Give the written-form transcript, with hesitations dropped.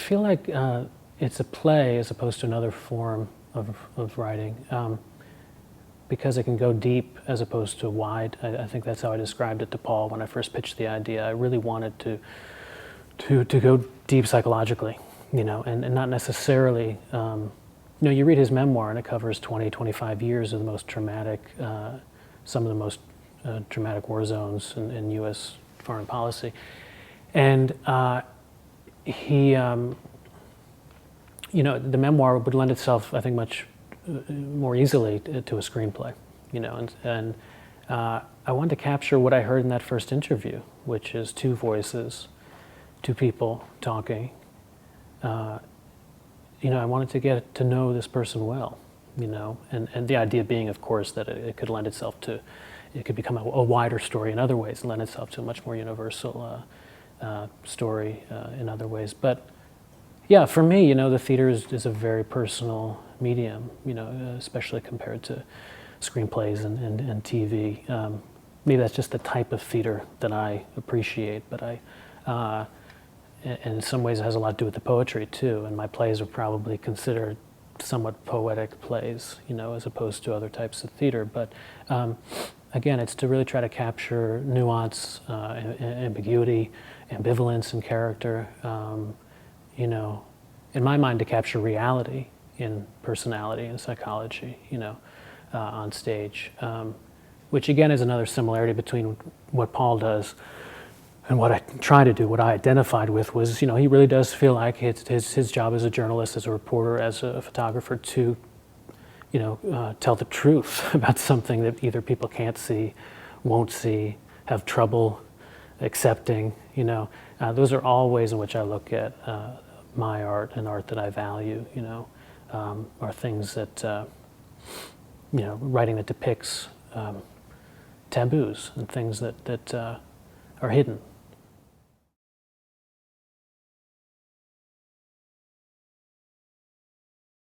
feel like it's a play as opposed to another form of writing, because it can go deep as opposed to wide. I think that's how I described it to Paul when I first pitched the idea. I really wanted to go deep psychologically, and not necessarily, you read his memoir and it covers 20, 25 years of the most traumatic, some of the most dramatic war zones in U.S. foreign policy. And he, the memoir would lend itself, I think, much more easily to a screenplay, and I wanted to capture what I heard in that first interview, which is two voices, two people talking. I wanted to get to know this person well, and the idea being, of course, that it could lend itself to, it could become a wider story in other ways, and lend itself to a much more universal story in other ways. But yeah, for me, the theater is a very personal medium, especially compared to screenplays and TV. Maybe that's just the type of theater that I appreciate, but in some ways it has a lot to do with the poetry too, and my plays are probably considered somewhat poetic plays, as opposed to other types of theater. But again, it's to really try to capture nuance, ambiguity, ambivalence in character, in my mind, to capture reality in personality and psychology, on stage, which again is another similarity between what Paul does and what I try to do. What I identified with was, he really does feel like his job as a journalist, as a reporter, as a photographer to, tell the truth about something that either people can't see, won't see, have trouble accepting. Those are all ways in which I look at my art and art that I value. Are things that writing that depicts taboos and things that are hidden.